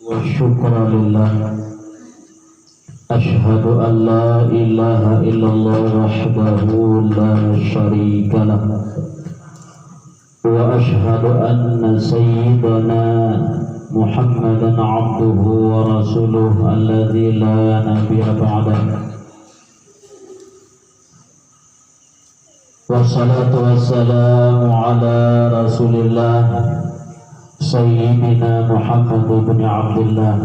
والشكر لله أشهد أن لا إله إلا الله وحده لا شريك له وأشهد أن سيدنا محمدا عبده ورسوله الذي لا نبي بعده والصلاة والسلام على رسول الله سيدنا محمد بن عبد الله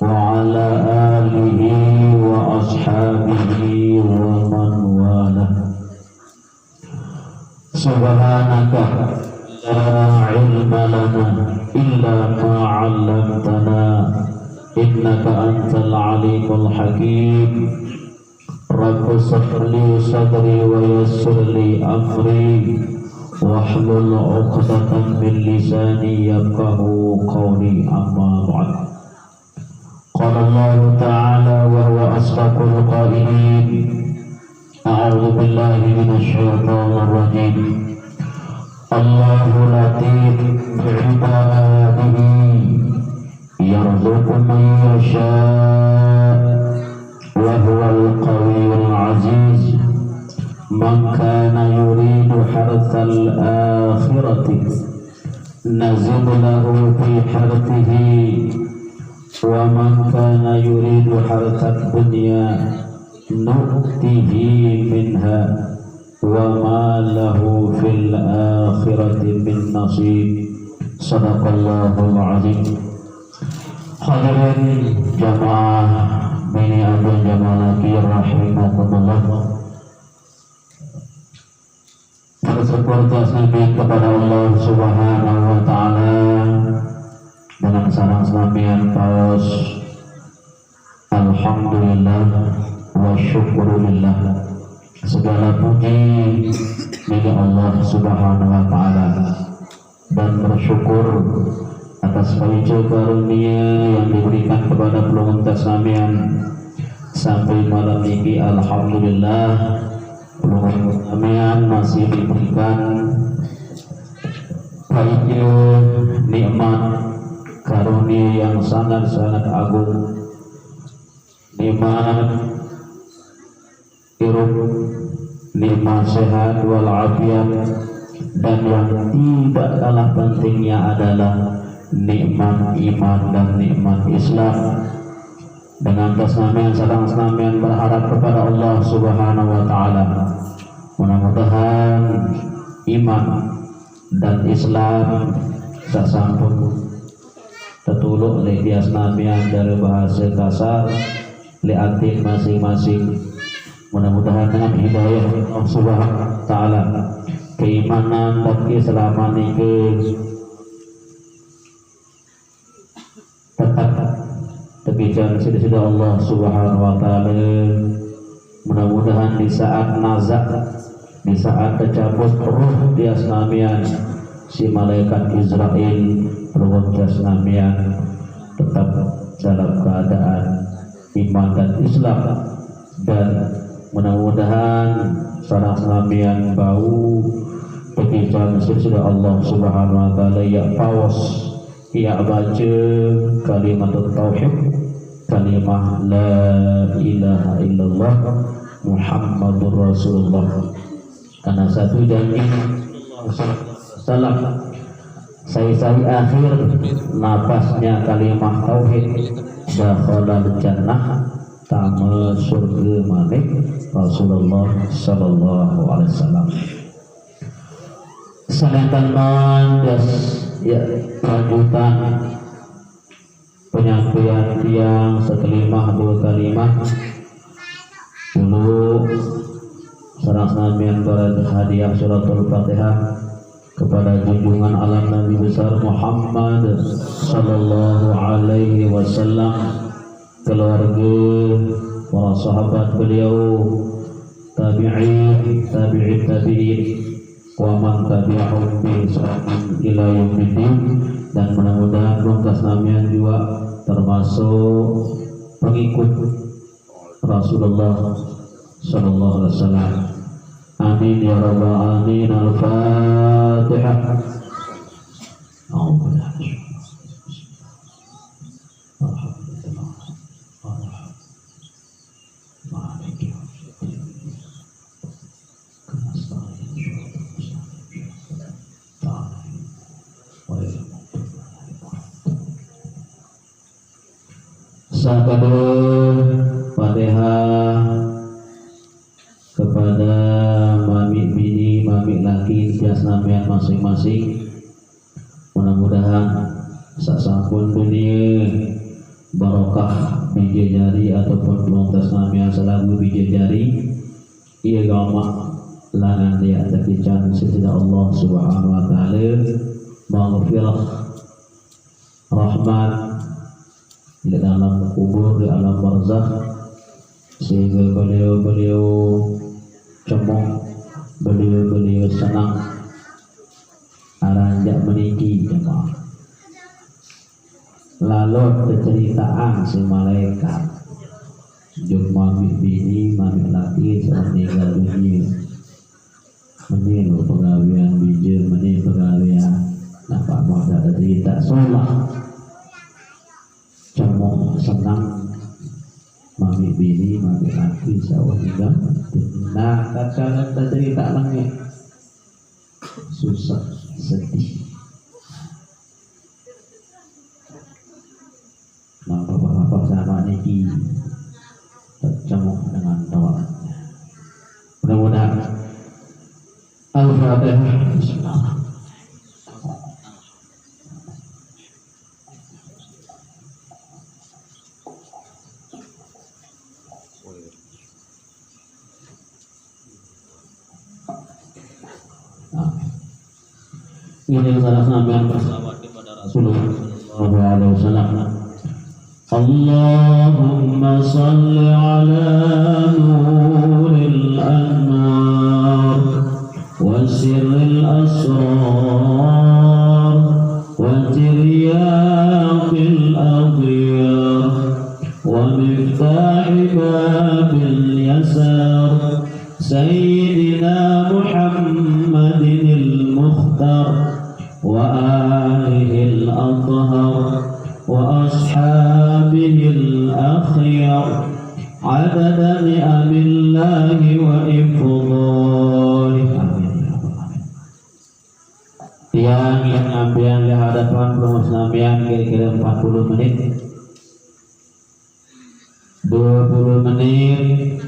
وعلى آله وأصحابه ومن والاه. سبحانك لا علم لنا إلا ما علمتنا إنك أنت العليم الحكيم. رب اشرح لي صدري ويسر لي أمري واحلل عقدة من لساني يفقهوا قولي. أما بعد. قال الله تعالى وهو أصدق القائلين: أعوذ بالله من الشيطان الرجيم. الله لطيف بعباده يرزق من يشاء وهو القوي العزيز. من كان يريد حرث الآخرة نزد له في حرثه ومن كان يريد حرث الدنيا نؤته منها وما له في الآخرة من نصيب. صدق الله العظيم. Hadirin jamaah bini abun jamaah laki rahimakumullah. Bersyukur tasbih kepada Allah Subhanahu wa taala dengan sarang selamian paus alhamdulillah wa syukurillah. Segala puji milik Allah Subhanahu wa taala dan bersyukur atas karunia yang diberikan kepada pelungun tasamian sampai malam ini. Alhamdulillah pelungun tasamian masih diberikan baiknya nikmat karunia yang sangat-sangat agung, nikmat hidup, nikmat sehat walafiat, dan yang tidak kalah pentingnya adalah nikmat iman dan nikmat Islam. Dengan tasnamian sarang-sarang berharap kepada Allah Subhanahu wa taala, mudah-mudahan iman dan Islam sasampun tertuluk oleh tiasnamian dari bahasa kasar li atin masing-masing. Mudah-mudahan dengan hidayah Allah Subhanahu wa taala keimanan dan keislaman ini tetap terbicara sudah Allah Subhanahu wa taala. Mudah-mudahan di saat nazak, di saat tercabut ruh di asnamian si malaikat Israel ruh di asnamian tetap dalam keadaan iman dan Islam, dan mudah-mudahan sarang asnamian bau terbicara sudah Allah Subhanahu wa taala ya paus ia baca kalimat tauhid, kalimat la ilaha illallah Muhammadur Rasulullah. Karena satu janji salam saya akhir nafasnya kalimat tauhid dakhalal jannah tama surga manik Rasulullah sallallahu alaihi wasallam. Salam ya lanjutan penyampaian tiang sekelimah dua kalimat dulu sarang samian berat hadiah suratul Fatihah kepada junjungan alam Nabi besar Muhammad sallallahu alaihi wasallam, keluarga, para sahabat beliau, tabi'in wa man tabi'ahum bi ihsan ila yaumiddin. Dan mudah-mudahan rungkas namian juga termasuk pengikut Rasulullah sallallahu alaihi wasallam. Amin ya rabbal alamin. Al-Fatihah. Sakadul Fatihah kepada mami bini, mami laki tias namian masing-masing. Mudah-mudahan sasampun dunia barokah biji jari ataupun pelontas namian selalu biji jari ia gamak langan dia terkican sesida Allah subhanahu wa ta'ala maghfirah rahmat di dalam kubur, di alam barzakh, sehingga beliau cemong, beliau senang aranjak meniki jemaah. Lalu keceritaan si malaikat juk mami bini, mami laki seorang meninggal dunia. Menilu pegawaian biji, menilu pegawaian nampak muda cerita sholat cemong senang mami bini, mami laki seorang meninggal. Nah, kadang cerita langit susah, sedih. Nah, bapak-bapak sama niki tercemuk dengan doanya. Mudah-mudahan Al-Fatihah. Bismillah. Ini salah sampean berselawat kepada Rasulullah sallallahu alaihi wasallam. Allahumma salli ala nuril anwar wa sirril asrar wa tiryaqil adiyar wa miftahi babil yasar sayyidina Muhammadin al-Mukhtar wa alihi al-athhar wa ashabihi al-akhyar adada ni'amillahi wa ifdhalihi. Tiang yang ambian di hadapan pengusahaan kira-kira 40 menit 20 menit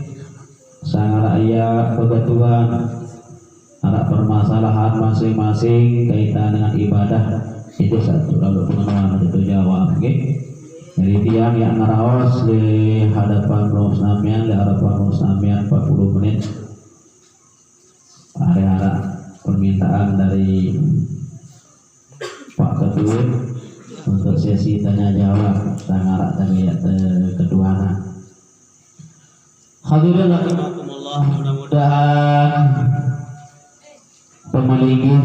sang rakyat kebetulan ada permasalahan masing-masing kaitan dengan ibadah itu satu, lalu pengenalan itu jawab. Jadi tiang yang ngaraos di hadapan pengusahaan di hadapan pengusahaan 40 menit ada permintaan dari Pak Ketua untuk sesi tanya jawab sangarak terlihat keduanya. Hadirin rahimakumullah, mudah-mudahan pemelingih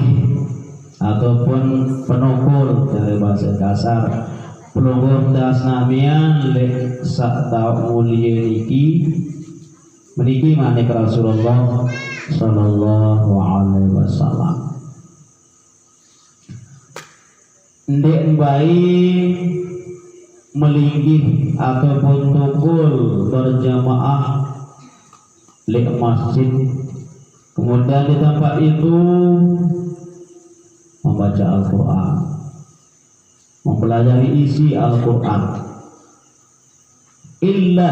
ataupun penukul dari bahasa kasar pelunggur das namian lek sak tau mulia niki meniki manik Rasulullah sallallahu alaihi wasallam. Ndek baik melinggih ataupun tukul berjamaah lek masjid, kemudian di tempat itu membaca Al-Quran, mempelajari isi Al-Quran, illa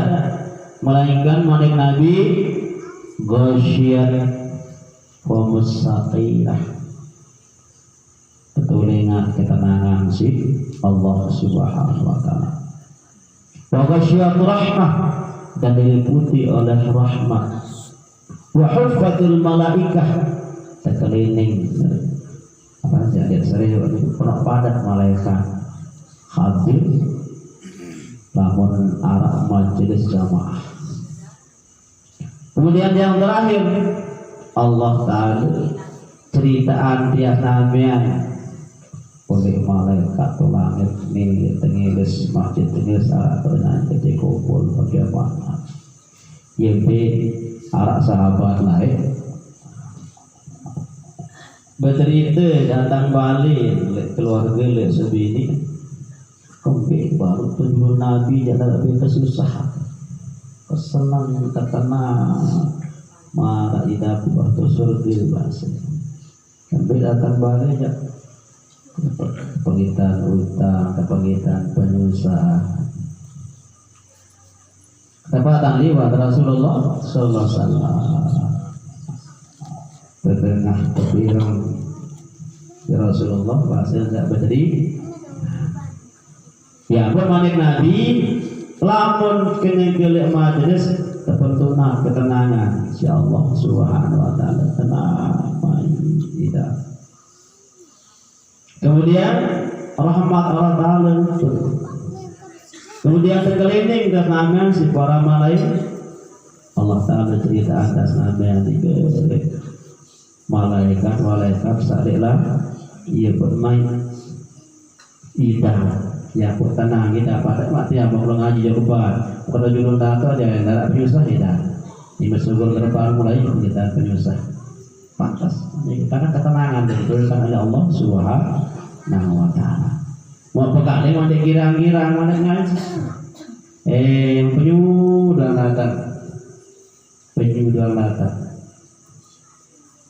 melainkan manik Nabi ghasyiyat wa mustaqirah, ketulingan ketenangan si Allah subhanahu wa ta'ala, wa ghasyiyat rahmah, dan diliputi oleh rahmat, wa huffatil malaikah, terkeliling apa saja dia sering penuh padat malaikat hadir namun arah majelis jamaah. Kemudian yang terakhir Allah Ta'ala ceritaan tiap namian oleh malaikat langit nih tengilis masjid tengilis arah dengan ketika kumpul bagaimana YB arah sahabat lain bercerita datang balik keluarga lek sebini kembali baru tunjuk Nabi jadal lebih kesusahan kesenang terkena marah idah waktu surga bahasa kembali datang balik ya kepengitan utang kepengitan penyusahan tepatan liwat Rasulullah sallallahu alaihi wasallam tetengah tepirang ya Rasulullah pasal tak berdiri ya pun manik Nabi lamun kene gelek majelis terpentuna ketenangan si Allah Subhanahu wa taala tenang tidak. Kemudian rahmat Allah taala kemudian terkeliling ke tangan si para malaikat Allah taala cerita atas nama yang malaikat sadeklah ia bermain idah ya aku tenang kita pada mati apa kalau ngaji jauh depan kalau jurun tato aja nggak penyusah kita di bersyukur ke depan mulai kita penyusah pantas karena ketenangan diberikan oleh Allah Subhanahu wa taala mau pegang mau dikirang-kirang mana ngaji penyudah latar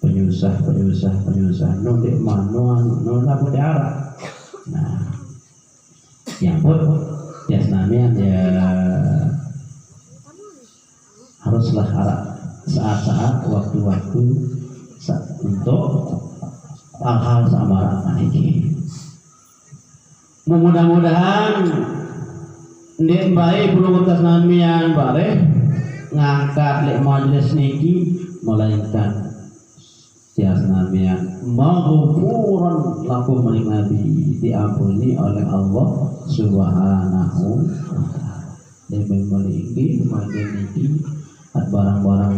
penyusah nun di mana nun apa di arah nah yang pun jasnamian ya haruslah saat-saat waktu-waktu untuk hal-hal samaran ini mudah-mudahan di baik belum jasnamian bare ngangkat lek majelis niki melainkan jasnamian maghfuran lakum manik Nabi diampuni oleh Allah Subhanahu wa taala. Demi memiliki niki barang-barang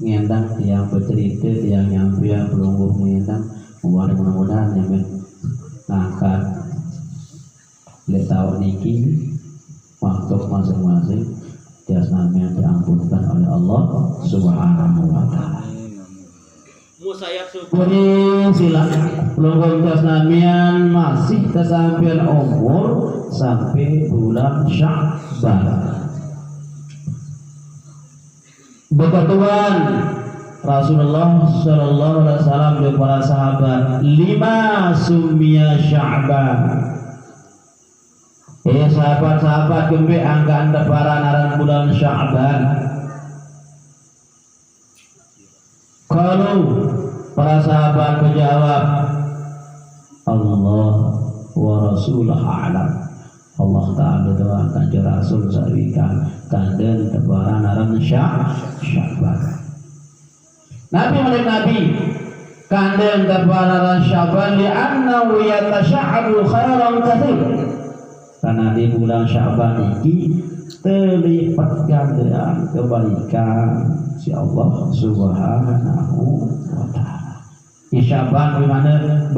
ngendang yang bercerita yang nyampian pelungguh ngendang mudah-mudahan yang ngangkat lek tahu niki waktu masing-masing jasnamian diampunkan oleh Allah Subhanahu wa taala. Musayap syukuri silakan longgo jasnamian masih kesampian umur sampai bulan Sya'ban. Berkatuan Rasulullah sallallahu alaihi wasallam dan para sahabat lima sumia Sya'ban. Sahabat-sahabat gembe angka anda para naran bulan Sya'ban. Kalau para sahabat menjawab Allah wa Rasulah a'lam. Allah Ta'ala doakan ke Rasul sawikan kanden tebaran aran Sya'ban. Nabi kanden tebaran aran Sya'ban li'annahu yatasha'abu khairan katsir. Karena di bulan Sya'ban ini terlipat gandaran kebaikan si Allah Subhanahu wa taala. Di Sya'ban dimana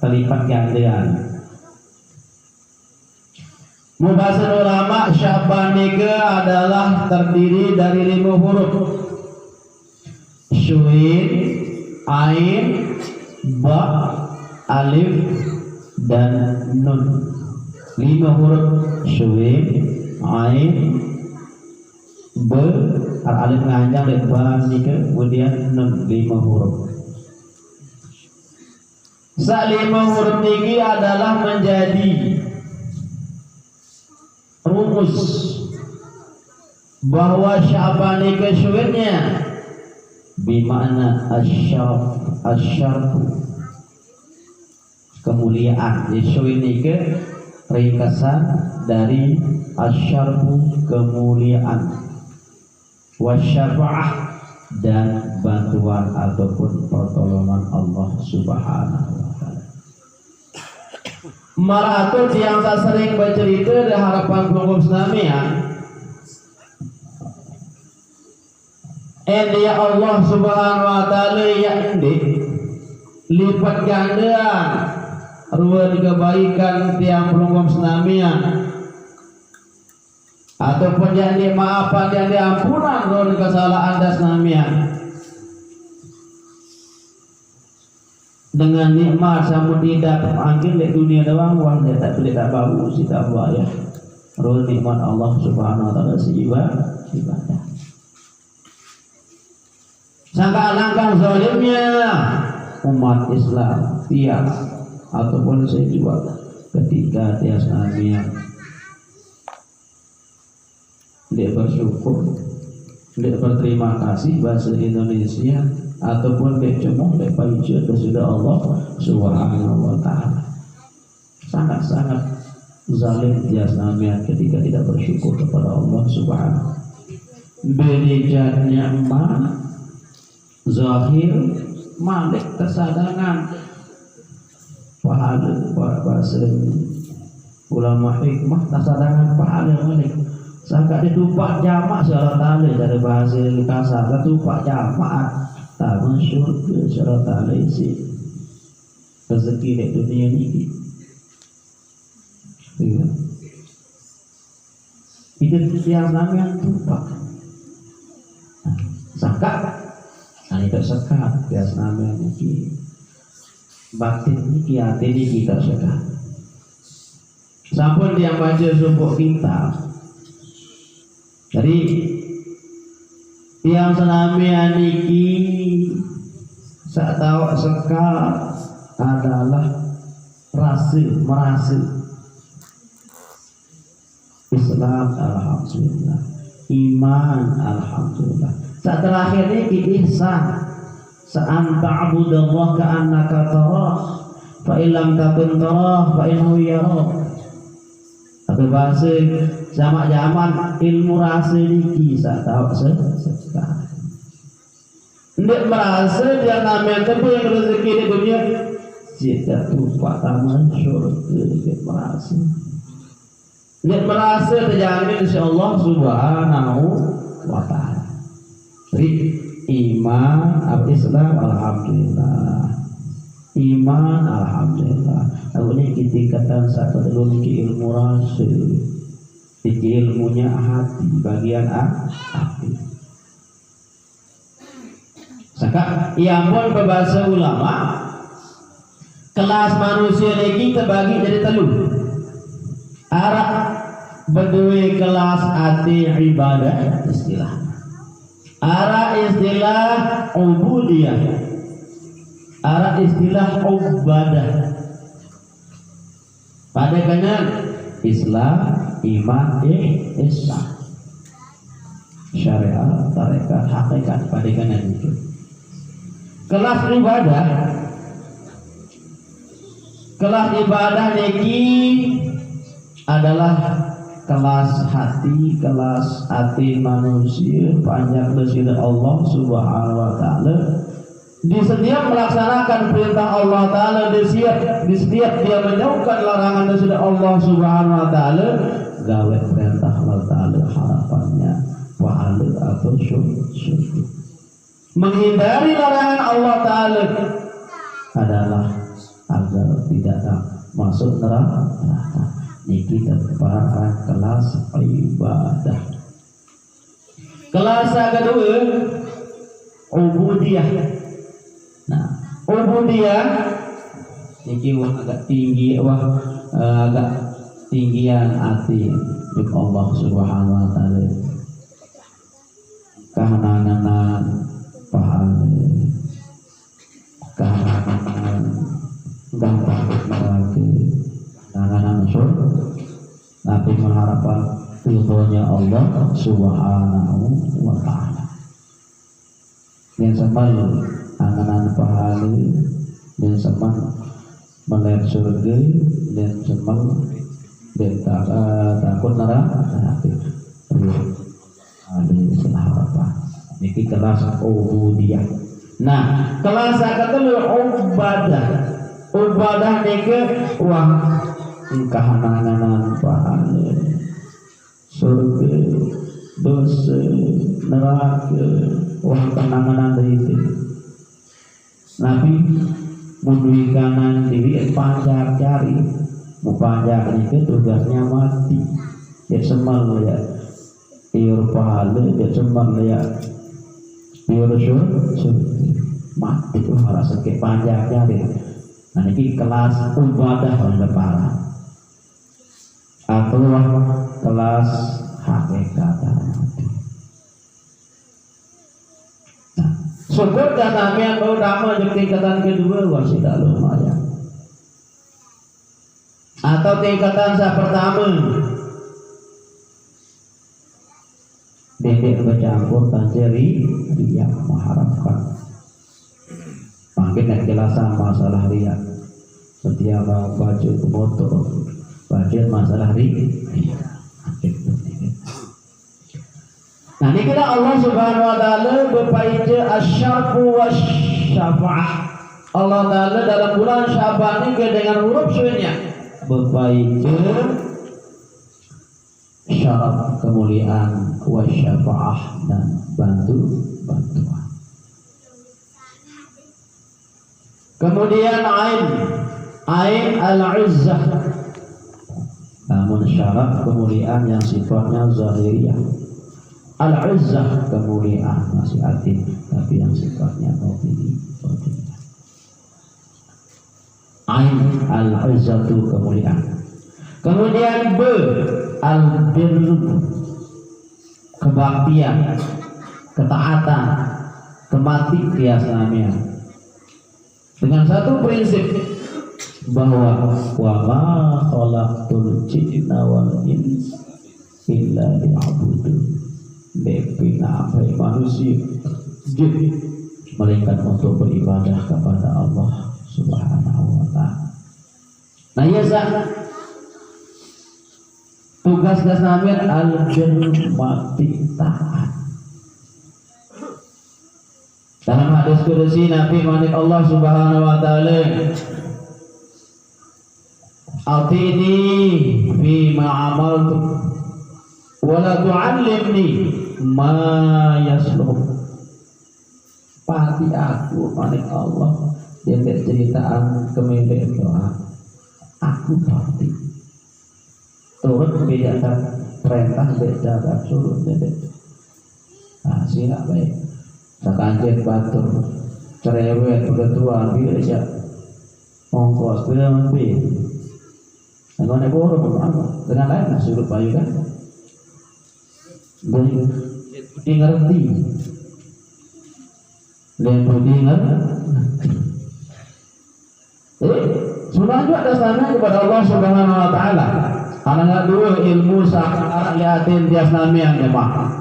terlipat gandaran. Mubasan ulama Sya'ban niga adalah terdiri dari 5 huruf. Syuin, ain, ba, alif dan nun. 5 huruf syuin, ain, ba, alif nganjang dan ba niga kemudian nun 5 huruf. Sa-5 huruf niki adalah menjadi rumus bahwa Sya'ban ini syuirnya bermakna asyarf kemuliaan. Syuir ini ringkasan dari asyarf kemuliaan, wasyafa'ah dan bantuan ataupun pertolongan Allah Subhanahu wa taala. Maratul yang tak sering bercerita di harapan pelungguh Islamiyah dia Allah Subhanahu wa taala yang lipat gandaan ruang kebaikan tiang pelungguh Islamiyah ataupun yang dimaafkan yang diampunan ruang kesalahan das Islamiyah dengan nikmat samu tidak panggil di dunia doang wah dia tak boleh tak bau si tak ya roh nikmat Allah Subhanahu wa taala ibadah sangka alangkah zalimnya umat Islam tiap ataupun saya juga ketika tias Nabi dia bersyukur, dia berterima kasih bahasa Indonesia, ataupun dia cuma dia puji kepada Allah Subhanahu wa taala. Sangat-sangat zalim dia namanya ketika tidak bersyukur kepada Allah Subhanahu. Bedanya emak zahir malik kesadangan pahala bahasa ulama hikmah kesadangan pahala malik sangka ditupak jamak secara tali dari bahasa kasar ditupak jamak tak masyur secara tali isi rezeki di dunia ini itu yang namanya tupak sangka nah itu sekat biasa namanya ini batin ini hati ini kita sekat sampun dia baca sebuah kitab. Jadi yang senami niki sak tahu sekat adalah merasa Islam alhamdulillah, iman alhamdulillah. Saat terakhir ini ihsan, sa'anta'budallah ka'annaka tarah, fa illam takun tarah fa innahu yarah. Atau bahasa zaman ilmu rasa niki sak tahu sekat. Ndak merasa dia namanya tapi yang rezeki di dunia jika tupak taman syurga dia merasa. Ndak merasa terjamin insyaallah Subhanahu wa taala. Jadi iman al-Islam alhamdulillah. Iman alhamdulillah. Aku ni kita kata satu dulu ni ilmu rasa. Ilmunya hati, bagian hati. Saka yang pun berbahasa ulama kelas manusia lagi terbagi jadi telu. Arah berdua kelas hati ibadah istilah. Arah istilah ubudiyah. Arah istilah ubadah. Pada kanan Islam, iman, ihsan, syariat, tarekat, hakikat pada kanan itu. Kelas ibadah niki adalah kelas hati manusia panjang dari Allah Subhanahu wa taala. Di setiap melaksanakan perintah Allah taala, di setiap dia menjauhkan larangan dari Allah Subhanahu wa taala, gawe perintah Allah taala harapannya pahala atau syukur. Menghindari larangan Allah taala adalah agar tidak masuk neraka. Niki terparan kelas ibadah. Kelas kedua ubudiyah. Nah, ubudiyah niki agak tinggi agak tinggian hati untuk Allah Subhanahu wa taala. Kahanan pahala, kahanan gampang neraka, kahanan surga, tapi mengharapkan ridhonya Allah Subhanahu wa taala. Yang sembal angan pahala, yang sembal melihat surga, yang sembal takut neraka. Ada harapan. Ini kelas ubudiyah. Nah, kelas kedua ubadah. Ubadah niki wah kahanan pahala, surga, dosa, neraka, wah kenangan dari itu. Nabi munduhi kanan diri panjang cari, mau panjang niki tugasnya mati. Dia semal ya, iur pahala, dia semal ya. Mati itu harus sakit panjangnya deh. Nah ini kelas ibadah pada para atau kelas hakikat. Nah, syukur dan amin utama di tingkatan kedua wasidah lumayan. Atau tingkatan pertama tidak bercampur tanjeri riya mengharapkan. Makin kejelasan masalah riya. Setiap baju motor, baju masalah riya. Nah ini kita Allah Subhanahu Wa Taala berpaija asyarfu wasyafa'ah. Allah Taala dalam bulan Syaban ini dengan huruf sunnah berpaija syarat kemuliaan wasyafa'ah dan bantuan. Kemudian ain al-izzah, namun syarat kemuliaan yang sifatnya zahiriyah. Al-izzah kemuliaan masih atin, tapi yang sifatnya batiniyah. Ain al-izzatu kemuliaan. Kemudian al-birru kebaktian, ketaatan, kemati kiasnya. Dengan satu prinsip bahwa wa ma khalaqtul jinna wal insa illa liya'budun. Bina manusia jin melainkan untuk beribadah kepada Allah Subhanahu wa Ta'ala. Nah ya tugas nabi al-mati taat. Dalam hadis qudsi Nabi manik Allah Subhanahu wa Ta'ala, atini fi ma amaltu wala tu'allimni ma yasluh. Pati aku manik Allah dia ceritaan kemilik doa aku pati turut beda perintah beda suruh beda. Nah siap baik sakanjet batur cerewet kebetulan bisa ongkos bila lebih dengan negara apa dengan lain suruh payu kan dia ngerti dan budi ngerti. Selanjutnya ada sana kepada Allah Subhanahu wa Ta'ala. Karena dua ilmu sakar liatin tias nami yang jemaah.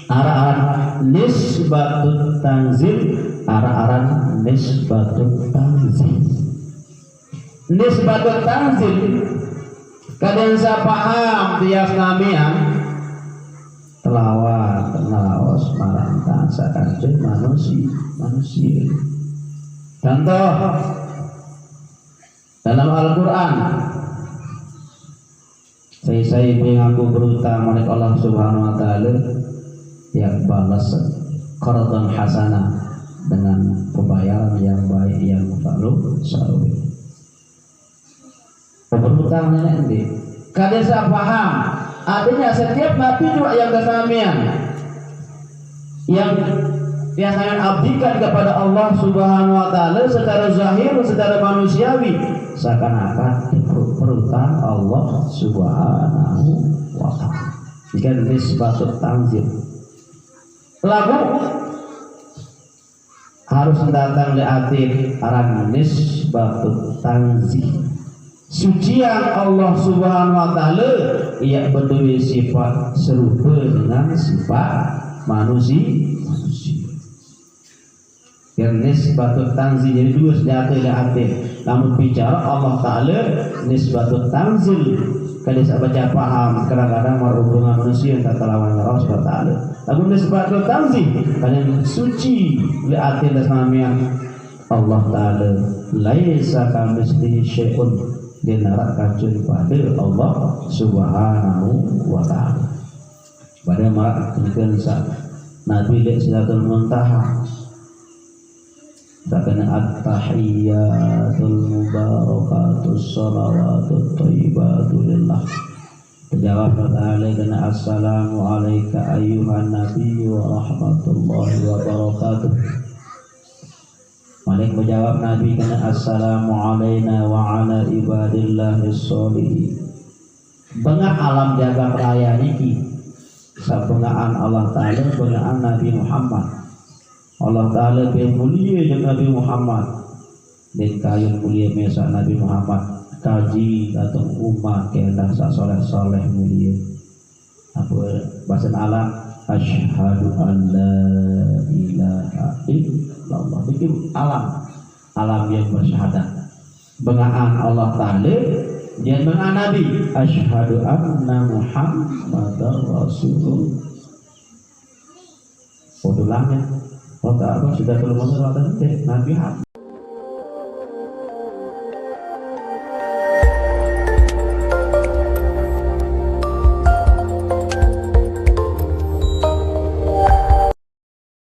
Arah nisbatut tanzil, arah nisbatut tanzil. Nisbatut tanzil kadang saya paham tias nami yang telawat, tenawas, marantang, sakanjut manusia. Contoh dalam Al-Quran, saya mengaku berutang oleh Allah Subhanahu Wa Taala yang balas qardan hasanah dengan pembayaran yang baik yang selalu. Berutang nanti, kadang saya paham. Artinya setiap nabi juga yang kesamian yang sangat abdikan kepada Allah Subhanahu Wa Taala secara zahir, secara manusiawi, seakan-akan perutang Allah Subhanahu Wa Taala. Jika nisbatut tanzil, lagu harus datang di akhir arang nisbatut tanzil. Sucian Allah Subhanahu Wa Taala ia berdua sifat serupa dengan sifat manusia. Yang nisbatut tanzil jadi dua senjata di hati. Namun bicara Allah Taala nisbatut tanzil kalau saya baca paham kadang-kadang berhubungan manusia yang tak lawan Allah Subhanahu Wa Taala. Namun nisbatut tanzil kalian suci di hati dasmanya Allah Taala laisa kamitslihi syai'un. Dia narak kacun pada Allah Subhanahu Wa Ta'ala. Pada marak kenikah Nabi lihat silatul muntaha takkan at-tahiyyatul mubarakatus salawatut thayyibatul lillah. Terjawab ta'ala kena assalamu alayka ayyuhan nabi wa rahmatullahi wa barakatuh. Malik menjawab Nabi kena assalamu alayna wa ala ibadillahis sholihin. Bengak alam jagat raya niki sabengaan Allah Ta'ala bengaan Nabi Muhammad. Allah Ta'ala bin mulia dengan Nabi Muhammad dan kayu mulia mesak Nabi Muhammad kaji atau umat kehendak soleh-soleh mulia apa bahasa alam asyhadu an la ilaha illallah. Itu alam yang bersyahadat. Bengaan Allah Ta'ala yang bengaan Nabi asyhadu anna Muhammadar Rasulullah. Udulangnya. Oh tak apa sudah terlalu Nabi